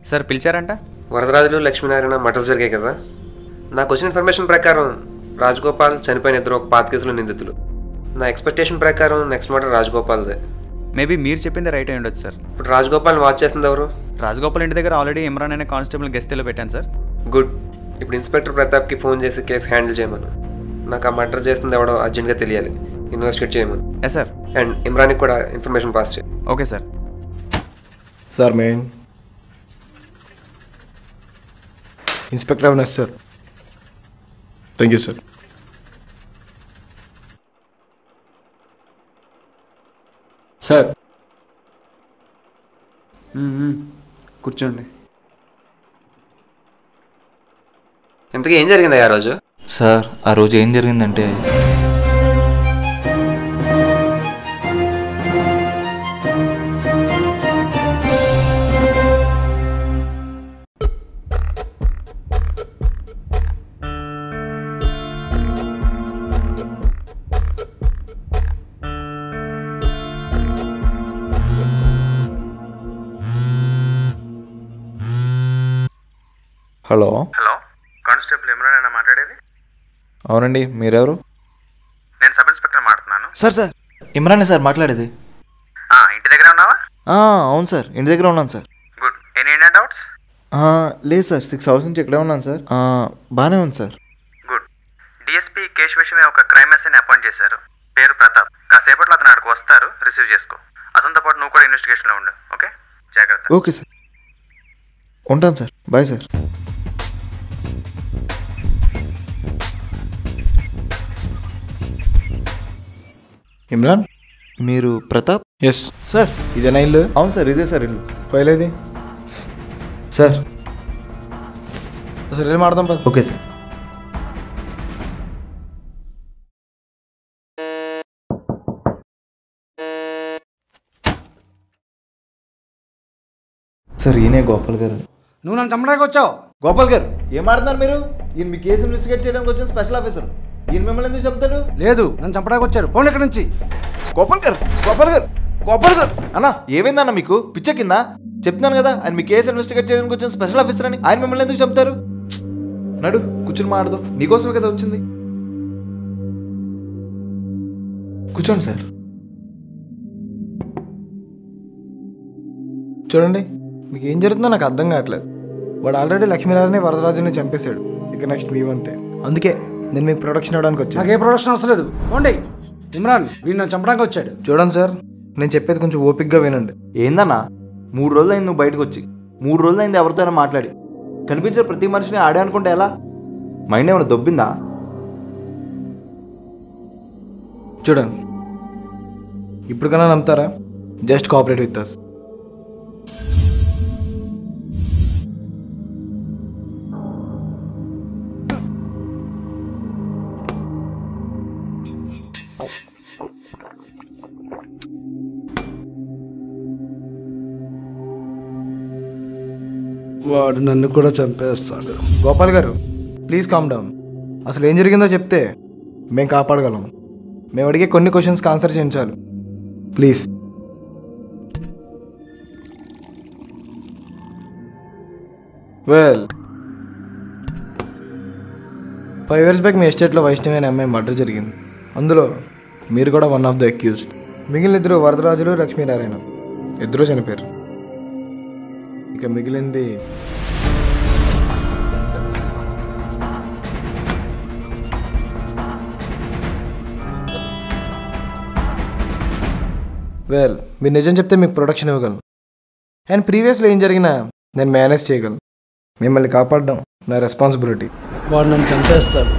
Sir పిలిచారంట? Varadarajulu Lakshminarayana murders జరిగాయి కదా. నాకు వచ్చిన ఇన్ఫర్మేషన్ ప్రకారం రాజగోపాల్ చనిపోయిన ఇద్దరు ఒక పాత కేసులో నిందితులు. నా ఎక్స్పెక్టేషన్ ప్రకారం నెక్స్ట్ మర్డర్ రాజగోపాల్దే. మేబీ మీరు చెప్పింది రైట్ అయి ఉండొచ్చు సార్. ఇప్పుడు రాజగోపాల్ని వాచ్ చేస్తుంది ఎవరు? రాజగోపాల్ ఇంటి దగ్గర ఆల్రెడీ ఇమ్రాన్ అనే కానిస్టేబుల్ గెస్ట్లో పెట్టాను సార్. గుడ్. ఇప్పుడు ఇన్స్పెక్టర్ ప్రతాప్కి ఫోన్ చేసి కేసు హ్యాండిల్ చేయమను. నాకు ఆ మర్డర్ చేస్తుంది ఎవడో అర్జెంట్గా తెలియాలి. ఇన్వెస్టిగేట్ చేయమను. Yes sir. అండ్ ఇమ్రాన్కి కూడా ఇన్ఫర్మేషన్ పాస్ చేయి. Okay sir. Sir main inspector Avinash sir. Thank you sir. Sir కూర్చోండి. ఇంతకీ ఏం జరిగింది ఆ రోజు? సార్ ఆ రోజు ఏం జరిగిందంటే హలో కానిస్టేబుల్ ఇమ్రాన్ అయినా మాట్లాడేది? అవునండి, మీరెవరు? నేను సబ్ ఇన్స్పెక్టర్ మాట్లాడుతున్నాను. సార్ ఇమ్రానే సార్ మాట్లాడేది. ఇంటి దగ్గర ఉన్నావా? అవును సార్, ఇంటి దగ్గర ఉన్నాను సార్. గుడ్. Any doubts? లేదు సార్, 6 అవర్స్ నుంచి ఇక్కడే ఉన్నాను సార్. బాగానే ఉంది సార్. గుడ్. డిఎస్పీ కేసు విషయమే ఒక క్రైమ్ ఎస్ఐని అపాయింట్ చేశారు. పేరు ప్రతాప్. కాసేపట్లో అతను అక్కడికి వస్తారు, రిసీవ్ చేసుకో. అతనితో పాటు నువ్వు కూడా ఇన్వెస్టిగేషన్లో ఉండు. ఓకే, జాగ్రత్త. ఓకే సార్, ఉంటాను సార్. Bye sir. ఇమ్రాన్, మీరు ప్రతాప్? Yes sir. ఇదేనా ఇల్లు? అవును సార్, ఇదే సార్ ఇల్లు. ఫైల్ ఏది సార్? అసలు వెళ్ళి మాడదాం పద. Okay sir. సార్ ఈయనే గోపాల్ గారు. నువ్వు నన్ను చంపడానికి వచ్చావు? గోపాల్ గారు ఏం ఆడుతున్నారు మీరు? ఈయన మీ కేసు ఇన్వెస్టిగేట్ చేయడానికి వచ్చిన స్పెషల్ ఆఫీసర్. ఈయన మిమ్మల్ని ఎందుకు చెప్తాడు? లేదు, నన్ను చంపడానికి వచ్చారు. పోండి ఇక్కడ నుంచి. గోపాల్ గారు అన్న ఏమైందన్న మీకు? పిచ్చ కింద చెప్తున్నాను కదా, ఆయన మీ కేసు ఇన్వెస్టిగేట్ చేయడానికి వచ్చిన స్పెషల్ ఆఫీసర్ అని. ఆయన మిమ్మల్ని ఎందుకు చెప్తారు? నడు కూర్చుని మాడదు. నీకోసమే కదా వచ్చింది. కూర్చోండి సార్. చూడండి, మీకు ఏం జరుగుతుందో నాకు అర్థం కావట్లేదు. వాడు ఆల్రెడీ లక్ష్మీనారాయణ వరదరాజుని చంపేశాడు. ఇక నెక్స్ట్ మీ వంతే. అందుకే నేను మీకు ప్రొడక్షన్ ఇవ్వడానికి వచ్చాను. నాకు ఏ ప్రొడక్షన్ అవసరం లేదు. పోండి. ఇమ్రాన్ వీడు నన్ను చంపడానికి వచ్చాడు. చూడండి సార్, నేను చెప్పేది కొంచెం ఓపిక్గా వినండి. ఏందన్నా 3 రోజులు అయింది నువ్వు బయటకు వచ్చి? 3 రోజులు అయింది ఎవరితోనైనా మాట్లాడి? కనిపించే ప్రతి మనిషిని ఆడే అనుకుంటే ఎలా? మైండ్ ఏమైనా దొబ్బిందా? చూడండి, ఇప్పుడు కన్నా నమ్ముతారా? Just cooperate with us. వాడు నన్ను కూడా చంపేస్తాడు. గోపాల్ గారు, ప్లీజ్ కామ్ డౌన్. అసలు ఏం జరిగిందో చెప్తే మేము కాపాడగలం. మేము అడిగే కొన్ని క్వశ్చన్స్కి ఆన్సర్ చేయించాలి. ప్లీజ్. వెల్, 5 years బ్యాక్ మీ ఎస్టేట్లో వైష్ణవి అనే అమ్మాయి మర్డర్ జరిగింది. అందులో మీరు కూడా వన్ ఆఫ్ ద అక్యూజ్డ్. మిగిలిన ఇద్దరు వరదరాజులు, లక్ష్మీనారాయణ. ఇద్దరూ చనిపోయారు. ఇక మిగిలింది వెల్, మీరు నిజం చెప్తే మీకు ప్రొడక్షన్ ఇవ్వగలను. అండ్ ప్రీవియస్లో ఏం జరిగినా నేను మేనేజ్ చేయగలను. మిమ్మల్ని కాపాడడం నా రెస్పాన్సిబిలిటీ. వాడు నన్ను చంపేస్తాడు.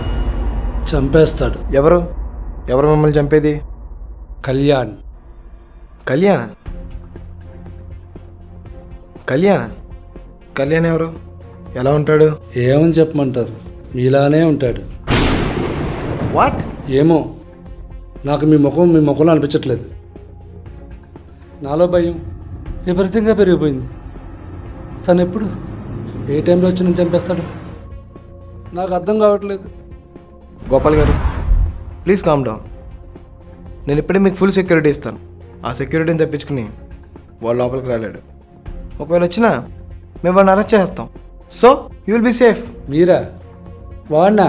ఎవరు మిమ్మల్ని చంపేది? కళ్యాణ్. కళ్యాణ్ ఎవరు? ఎలా ఉంటాడు? ఏమని చెప్పమంటారు, ఇలానే ఉంటాడు. వాట్? ఏమో, నాకు మీ ముఖంలో అనిపించట్లేదు. నాలో భయం విపరీతంగా పెరిగిపోయింది. తను ఎప్పుడు ఏ టైంలో వచ్చి నేను చంపేస్తాడు నాకు అర్థం కావట్లేదు. గోపాల్ గారు, ప్లీజ్ కామ్ డౌన్. నేను ఇప్పుడే మీకు ఫుల్ సెక్యూరిటీ ఇస్తాను. ఆ సెక్యూరిటీని తప్పించుకుని వాడు లోపలికి రాలేడు. ఒకవేళ వచ్చినా మేము వాడిని అరెస్ట్ చేస్తాం. So you will be safe. మీరా? వాడినా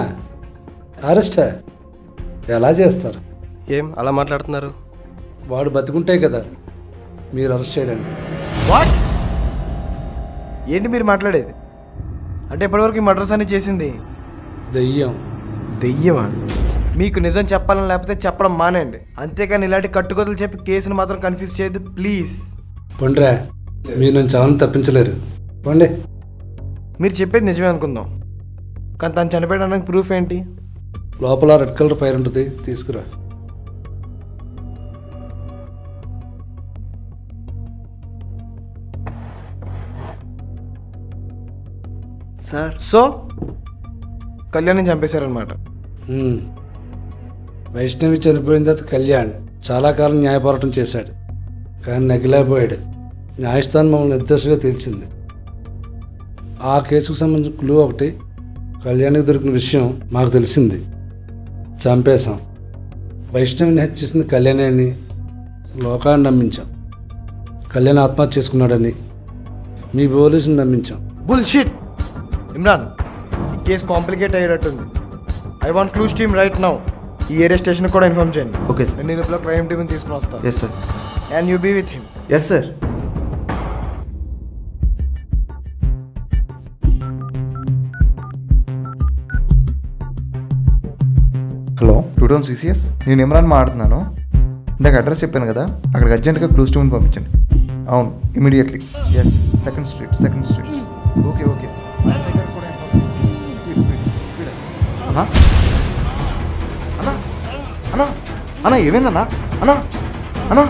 అరెస్టా? ఎలా చేస్తారు? ఏం అలా మాట్లాడుతున్నారు? వాడు బతుకుంటే కదా మీరు అరెస్ట్ చేయడానికి. వాట్? ఏంటి మీరు మాట్లాడేది? అంటే ఇప్పటివరకు ఈ మర్డర్స్ అన్ని చేసింది దెయ్యం. దెయ్యమా? మీకు నిజం చెప్పాలని లేకపోతే చెప్పడం మానేయండి. అంతేకాని ఇలాంటి కట్టుకథలు చెప్పి కేసును మాత్రం కన్ఫ్యూజ్ చేయొద్దు ప్లీజ్. పండ్రా, మీరు నన్ను చావని తప్పించలేరు. పండి. మీరు చెప్పేది నిజమే అనుకుందాం, కానీ తను చనిపోయడానికి ప్రూఫ్ ఏంటి? లోపల రెడ్ కలర్ ఫైర్ ఉంటుంది, తీసుకురా. సార్ సో కళ్యాణ్ని చంపేశారనమాట. వైష్ణవి చనిపోయిన తర్వాత కళ్యాణ్ చాలా కాలం న్యాయ పోరాటం చేశాడు, కానీ నగిలేకపోయాడు. న్యాయస్థానం మమ్మల్ని నిర్దోషిగా తేల్చింది. ఆ కేసుకు సంబంధించిన క్లూ ఒకటి, కళ్యాణ్కి దొరికిన విషయం మాకు తెలిసింది. చంపేశాం. వైష్ణవిని హత్య చేసింది కళ్యాణే అని లోకాన్ని నమ్మించాం. కళ్యాణ్ ఆత్మహత్య చేసుకున్నాడని మీ పోలీసుని నమ్మించాం. బుల్షిట్. ఇమ్రాన్, ఈ కేసు కాంప్లికేట్ అయ్యేటట్టుంది. I want clues team right now. ఈ ఏరియా స్టేషన్ కూడా ఇన్ఫార్మ్ చేయండి. Okay sir. నేను లోపల క్రైమ్ టీమ్ని తీసుకుని వస్తాను. Yes sir. And you be with him. Yes sir. Hello, 2 town CCS. నేను ఇమ్రాన్ మాట్లాడుతున్నాను. ఇందాక అడ్రస్ చెప్పాను కదా, అక్కడికి అర్జెంట్గా క్లూస్ టీమ్ని పంపించండి. అవును, immediately. Yes, second street. Okay okay. అన్నా అన్నా అన్నా అన్నా ఏమైందన్నా? అన్నా అన్నా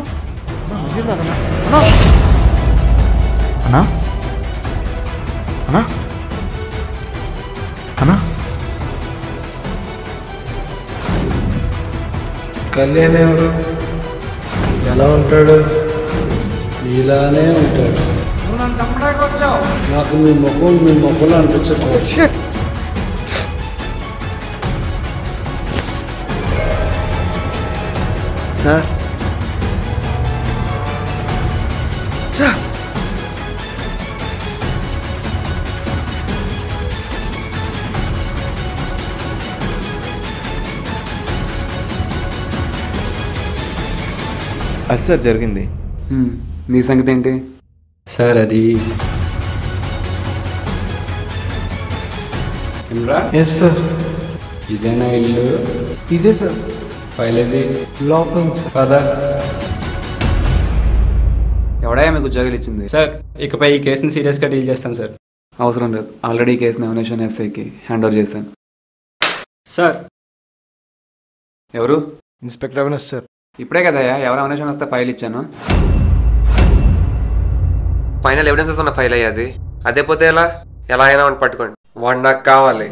అన్నా అన్నా అన్నా అన్నా కళ్యాణ్ ఎవరు? ఎలా ఉంటాడు? ఇలానే ఉంటాడు. నాకు మీ మొక్కలు అనిపించట్లేదు. సార్ అది సార్ జరిగింది. నీ సంగతి ఏంటి? సార్ అది ఇమ్రాన్. Yes sir. ఇదేనా ఇల్లు? ఇదే సార్. ఫైల్ ఇది లోపల పదా. ఎవడయా మీకు ఉద్యోగాలు ఇచ్చింది? సార్ ఇకపై ఈ కేసుని సీరియస్గా డీల్ చేస్తాను సార్. అవసరం లేదు, ఆల్రెడీ ఈ కేసుని అవినేషన్ ఎస్ఐకి హ్యాండ్ ఓవర్ చేశాను. సార్ ఎవరు? Inspector Avinash sir. ఇప్పుడే కదయ్యా ఎవరు అవినేషన్ వస్తే ఫైల్ ఇచ్చాను. ఫైనల్ ఎవిడెన్సెస్ ఉన్న ఫైల్ అయ్యేది. అదే పోతే ఎలా అయినా వాడిని పట్టుకోండి. వాడు నాకు కావాలి.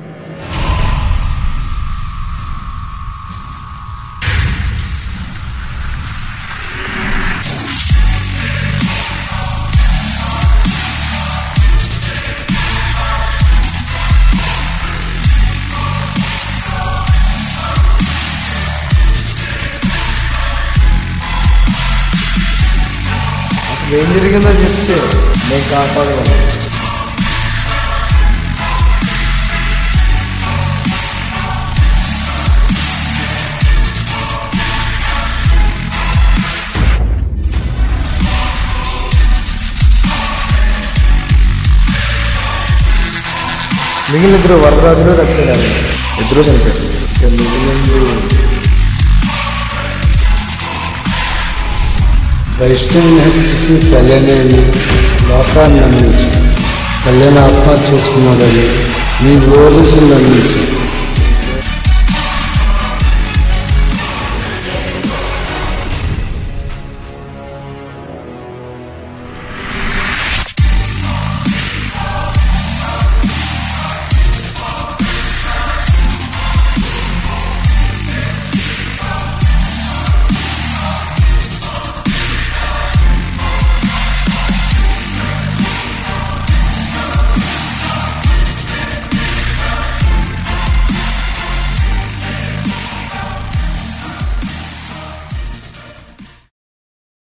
ఏం జరిగిందో చెప్తే నేను కాపాడగలను. మిగిలిన ఇద్దరు వరదరాజులు రక్షించారు. ఇద్దరు చనిపోయారు. వైష్ణవిని హత్య చేసిన కళ్యాణే అని లోకాన్ని నమ్మించి కళ్యాణ్ ఆత్మహత్య చేసుకున్నాడని మీ పోలీసులు నమ్మించి